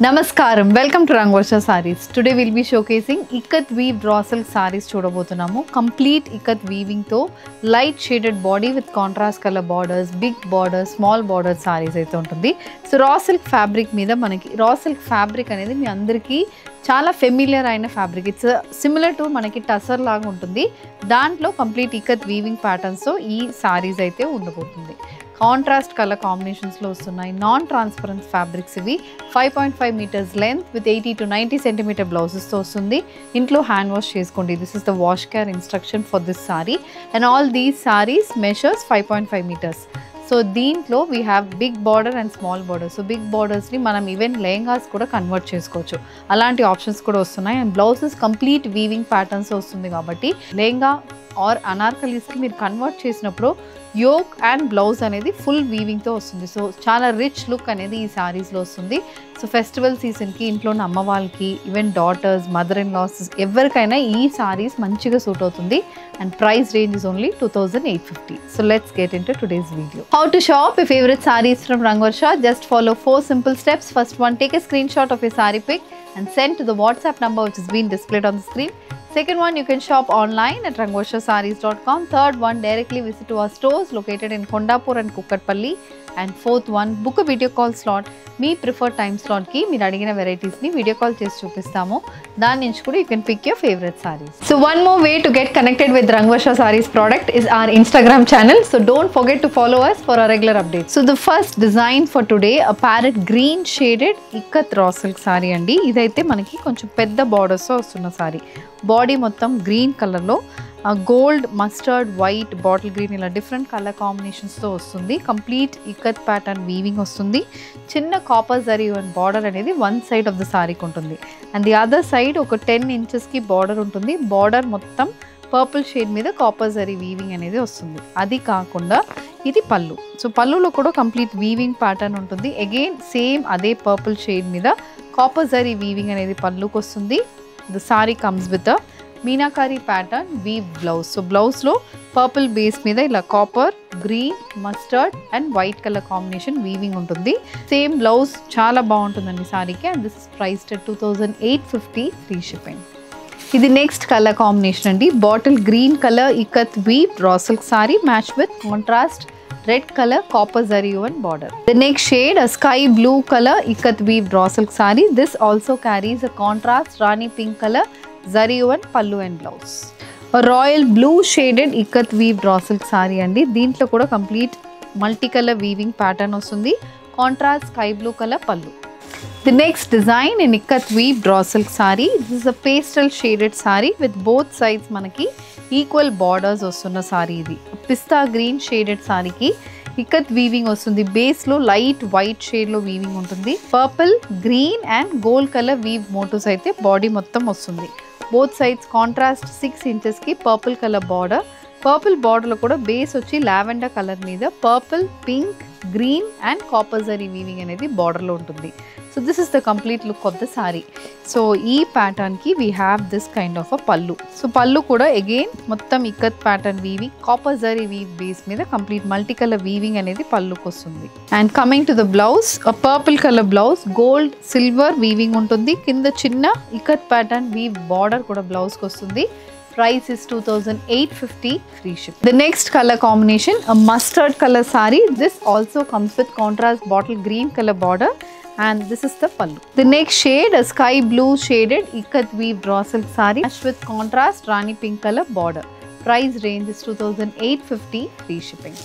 Namaskaram, welcome to Rangvarsha Sarees. Today we'll be showcasing Ikat weave raw silk sarees చూడబోతున్నాము. Complete ikat weaving తో light shaded body with contrast color borders, big borders, small border sarees అయితే ఉంటుంది. So raw silk fabric మీద మనకి raw silk fabric అనేది మీ అందరికీ చాలా familiar అయిన ఫ్యాబ్రిక్. ఇట్స్ సిమిలర్ టు మనకి టసర్ లాగా ఉంటుంది. దాంట్లో కంప్లీట్ ఇకత్ వీవింగ్ ప్యాటర్న్స్ తో ఈ సారీస్ అయితే ఉండబోతుంది. కాంట్రాస్ట్ కలర్ కాంబినేషన్స్ లో వస్తున్నాయి. నాన్ ట్రాన్స్పరెంట్ ఫ్యాబ్రిక్స్ ఇవి. 5.5 meters length with 80 to 90 centimeter blouses తో వస్తుంది. ఇంట్లో హ్యాండ్ వాష్ చేసుకోండి. This is the wash care instruction for this sari and all these saris measures 5.5 meters. So దీంట్లో we have big border and small border. So big బార్డర్స్ని మనం even lehengas కూడా convert చేసుకోవచ్చు. అలాంటి ఆప్షన్స్ కూడా వస్తున్నాయి. And blouses complete weaving patterns వస్తుంది కాబట్టి లెహంగా ఆర్ అనార్కలీస్కి మీరు కన్వర్ట్ చేసినప్పుడు యోక్ అండ్ బ్లౌజ్ అనేది ఫుల్ వీవింగ్తో వస్తుంది. సో చాలా రిచ్ లుక్ అనేది ఈ సారీస్లో వస్తుంది. సో ఫెస్టివల్ సీజన్కి ఇంట్లో ఉన్న అమ్మ వాళ్ళకి even daughters, mother in laws ఎవరికైనా ఈ సారీస్ మంచిగా సూట్ అవుతుంది. And price range is only 2850. So let's get into today's video. How to shop your favorite sarees from Rangvarsha? Just follow 4 simple steps. First one, take a screenshot of your saree pic and send to the WhatsApp number which is being displayed on the screen. Second one, you can shop online at rangvarshasarees.com. Third one, directly visit to our stores located in Kondapur and Kukatpalli. And fourth one, book a video call slot. మీ preferred time స్లాట్కి మీరు అడిగిన వెరైటీస్ని video call చేసి చూపిస్తాము. దాని నుంచి కూడా you can pick your favourite saris. So one more way to get connected with Rangvarsha Sarees product is our Instagram channel. So don't forget to follow us for our regular updates. So the first design for today, a parrot green shaded ikat raw silk saree అండి. ఇదైతే మనకి కొంచెం పెద్ద బార్డర్స్తో వస్తున్న sorry. Body మొత్తం green కలర్లో gold, mustard, white, bottle green ఇలా different colour కాంబినేషన్స్తో వస్తుంది. కంప్లీట్ ఇకత్ ప్యాటర్న్ వీవింగ్ వస్తుంది. చిన్న కాపర్ జరీ అండ్ బార్డర్ అనేది వన్ సైడ్ ఆఫ్ ద సారీకి ఉంటుంది. అండ్ ది అదర్ సైడ్ ఒక 10 ఇంచెస్కి బార్డర్ ఉంటుంది. బార్డర్ మొత్తం పర్పుల్ షేడ్ మీద కాపర్ జరీ వీవింగ్ అనేది వస్తుంది. అది కాకుండా ఇది పళ్ళు. సో పళ్ళులో కూడా కంప్లీట్ వీవింగ్ ప్యాటర్న్ ఉంటుంది. అగైన్ సేమ్ అదే పర్పుల్ షేడ్ మీద కాపర్ జరీ వీవింగ్ అనేది పళ్ళుకి వస్తుంది. The sari comes with a meenakari pattern weave blouse. So బ్లౌజ్లో పర్పుల్ బేస్ మీద ఇలా copper, green, mustard and white colour combination weaving ఉంటుంది. సేమ్ బ్లౌజ్ చాలా బాగుంటుందండి సారీకి. And this is priced at 2850 free shipping. ఇది నెక్స్ట్ కలర్ కాంబినేషన్ అండి. Bottle green colour ikat weave raw silk sari match with contrast red colour copper zari and border. The next shade, a sky blue color ikat weave raw silk saree. This also carries a contrast rani pink color zari and pallu and blouse. A royal blue shaded ikat weave raw silk saree andi. దీంట్లో కూడా complete multi colour weaving pattern వస్తుంది. Contrast sky blue colour పల్లు. The next design in ikat weave raw silk saree. This is a pastel shaded saree with both sides మనకి equal borders వస్తున్న సారీ. ఇది pista green shaded సారీకి ikat weaving వస్తుంది. బేస్లో light white షేడ్లో weaving ఉంటుంది. Purple, green and gold colour weave motifs అయితే body మొత్తం వస్తుంది. బోత్ సైడ్స్ కాంట్రాస్ట్ 6 ఇంచెస్కి పర్పుల్ కలర్ బార్డర్. పర్పుల్ బార్డర్లో కూడా బేస్ వచ్చి లావెండర్ కలర్ మీద purple, pink, green and copper zari weaving అనేది బార్డర్లో ఉంటుంది. So this is the complete look of the sari. So ఈ ప్యాటర్న్కి we have this kind of a pallu. So pallu కూడా అగైన్ మొత్తం ikat pattern weaving, copper zari weave base మీద కంప్లీట్ మల్టీ కలర్ వీవింగ్ అనేది పళ్ళుకి వస్తుంది. And coming to the blouse, purple colour blouse, gold, silver weaving ఉంటుంది. కింద చిన్న ఇకత్ ప్యాటర్న్ వీవ్ బార్డర్ కూడా బ్లౌజ్కి వస్తుంది. Price is 2850 free ship. The next color combination, a mustard color saree. This also comes with contrast bottle green color border and this is the pallu. The next shade, a sky blue shaded ikat weave raw silk saree matched with contrast rani pink color border. Price range is 2850 free shipping.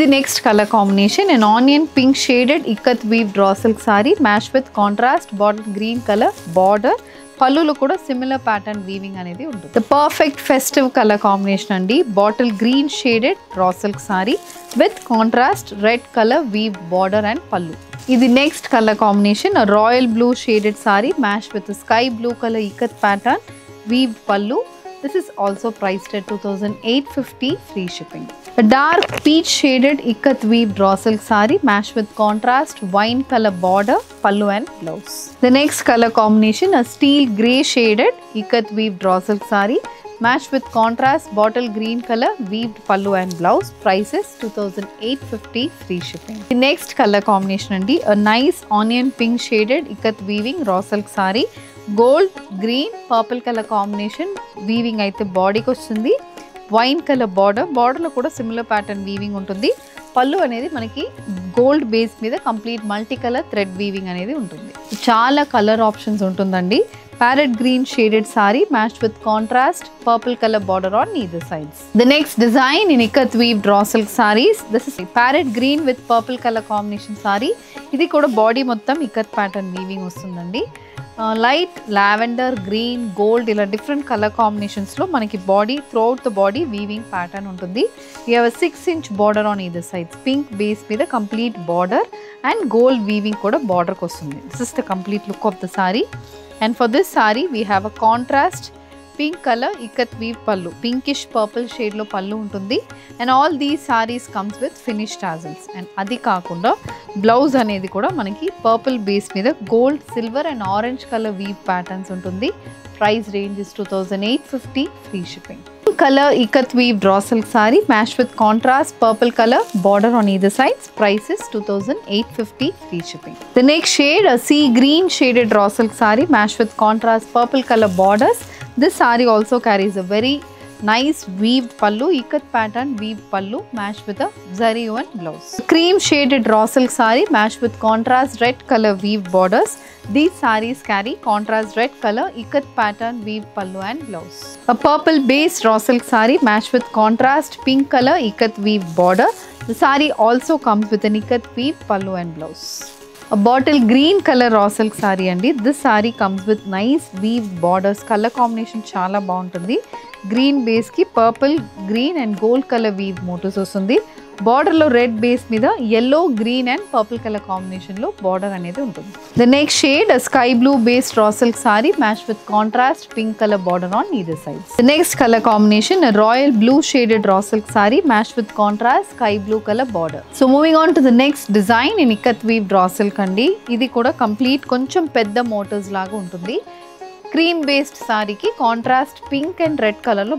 This next color combination, an onion pink shaded ikat weave raw silk saree matched with contrast bottle green color border. పళ్ళులో కూడా similar pattern weaving అనేది ఉంటుంది. The perfect festive colour combination అండి. Bottle green shaded raw silk sari with contrast red colour weave border and pallu. ఇది next colour combination, royal blue shaded sari match with sky blue colour ikat pattern weave pallu. This is also priced at 2850 free shipping. A dark peach shaded ikat weave raw silk saree matched with contrast wine color border, pallu and blouse. The next color combination, a steel grey shaded ikat weave raw silk saree matched with contrast bottle green color weaved pallu and blouse. Price is 2850, free shipping. The next color combination andi, a nice onion pink shaded ikat weaving raw silk saree, gold green purple color combination weaving aithe body ki vastundi. Wine colour బార్డర్లో కూడా similar pattern weaving ఉంటుంది. పళ్ళు అనేది మనకి gold base మీద complete multi colour thread weaving అనేది ఉంటుంది. చాలా కలర్ ఆప్షన్స్ ఉంటుందండి. Parrot green shaded sorry matched with contrast purple colour border on either sides. The next design in ikat weaved raw silk sarees. This is parrot green with purple color combination saree. ఇది కూడా body మొత్తం ikat pattern weaving వస్తుందండి. Light lavender green gold ఇలా different colour కాంబినేషన్స్లో మనకి body throughout the body weaving pattern ఉంటుంది. We have 6 inch border on either sides. Pink base మీద complete border and gold weaving కూడా బార్డర్కి వస్తుంది. This is the complete look of the sari. And for this sari we have a contrast pink colour ikat weave pallu, pinkish purple షేడ్లో పళ్ళు ఉంటుంది. And all these saris comes with finish tassels. And అది కాకుండా blouse అనేది కూడా మనకి పర్పుల్ బేస్ మీద gold silver and orange colour weave patterns ఉంటుంది. Price range is 2850, free shipping. Colour ikat weave raw silk sari match with contrast purple colour border on either sides. Price is 2850, free shipping. The next shade, a sea green shaded raw silk saree matched with contrast purple color borders. This saree also carries a very nice weaved pallu, ikat pattern weaved pallu matched with a zari woven blouse. Cream shaded raw silk saree matched with contrast red color weaved borders. These sarees carry contrast red color ikat pattern weaved pallu and blouse. A purple based raw silk saree matched with contrast pink color ikat weaved border. The saree also comes with an ikat weave pallu and blouse. A bottle green color raw silk saree andi. This saree comes with nice weaved borders. Color combination చాలా బాగుంటుంది. Green base కి purple green and gold colour weave motifs వస్తుంది. బార్డర్లో red base మీద yellow green and purple colour కాంబినేషన్లో border అనేది ఉంటుంది. The next shade sky blue based raw silk sari match with contrast pink colour border on either sides. The next colour combination royal blue shaded raw silk sari match with contrast sky blue colour border. So moving on to the next design in ikat weave raw silk అండి. ఇది కూడా complete కొంచెం పెద్ద motives లాగా ఉంటుంది. Cream based సారీకి contrast pink and red కలర్లో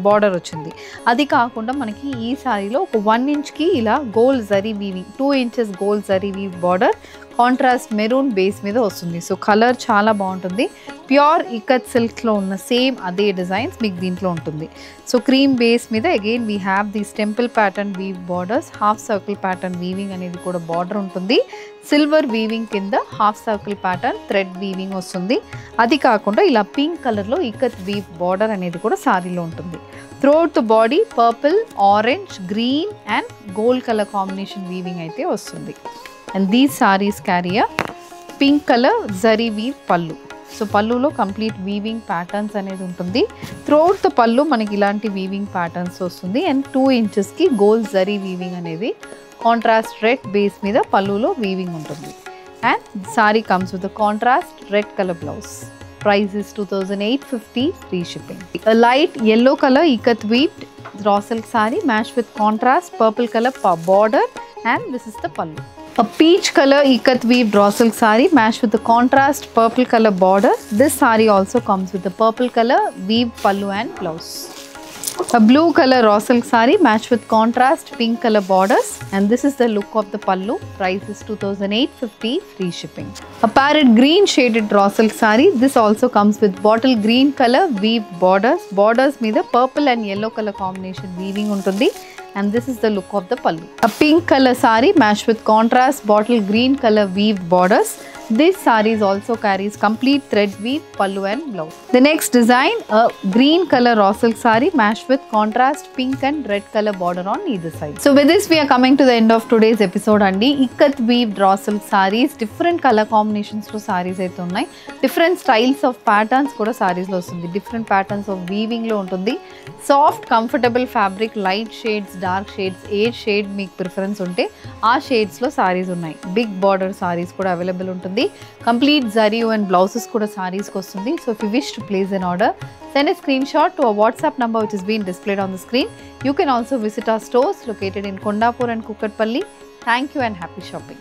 border వచ్చింది. అది కాకుండా మనకి ఈ సారీలో ఒక 1 inchకి ఇలా gold zari weaving 2 inches gold zari weave border contrast maroon base మీద వస్తుంది. సో కలర్ చాలా బాగుంటుంది. ప్యూర్ ఇకత్ సిల్క్లో ఉన్న సేమ్ అదే డిజైన్స్ మీకు దీంట్లో ఉంటుంది. సో క్రీమ్ బేస్ మీద again we have these temple pattern weave borders, half circle pattern weaving అనేది కూడా బార్డర్ ఉంటుంది. సిల్వర్ వీవింగ్ కింద half circle pattern thread weaving వస్తుంది. అది కాకుండా ఇలా పింక్ కలర్లో ఇకత్ వీవ్ బార్డర్ అనేది కూడా సారీలో ఉంటుంది. Throughout the body purple orange green and gold colour combination weaving అయితే వస్తుంది. And these sarees carry a pink color zari weave pallu. So పళ్ళులో కంప్లీట్ వీవింగ్ ప్యాటర్న్స్ అనేది ఉంటుంది. త్రూఅవుట్ ద పళ్ళు మనకి ఇలాంటి వీవింగ్ ప్యాటర్న్స్ వస్తుంది. అండ్ 2 inchesకి గోల్డ్ జరీ వీవింగ్ అనేది కాంట్రాస్ట్ రెడ్ బేస్ మీద పళ్ళులో వీవింగ్ ఉంటుంది. And sorry comes with contrast red colour blouse. Price is 2850, free shipping. A light yellow color ikat weaved raw silk saree matched with contrast purple color border, and this is the pallu. A peach color ikat weaved raw silk saree matched with the contrast purple color border. This saree also comes with the purple color weaved pallu and blouse. A blue color raw silk saree matched with contrast pink color borders, and this is the look of the pallu. Price is 2850, free shipping. A parrot green shaded raw silk saree. This also comes with bottle green color weaved borders. Borders మీద purple and yellow color combination weaving ఉంటుంది. And this is the look of the pallu. A pink color saree matched with contrast bottle green color weaved borders. This sarees also carries complete thread weave pallu and blouse. The next design, a green color raw silk saree matched with contrast pink and red color border on either side. So with this we are coming to the end of today's episode andi. Ikat weaved raw silk sarees, different color combinations lo sarees aithe unnai. Different styles of patterns kuda sarees lo vastundi. Different patterns of weaving lo untundi. Soft comfortable fabric, light shades, dark shades, A shade మీకు preference ఉంటే ఆ షేడ్స్లో సారీస్ ఉన్నాయి. Big border saris కూడా available ఉంటుంది. Complete zari and blouses కూడా సారీస్కి వస్తుంది. So if you wish to place an order, send a screenshot to a WhatsApp number which is being displayed on the screen. You can also visit our stores located in Kondapur and Kukatpalli. Thank you and happy shopping.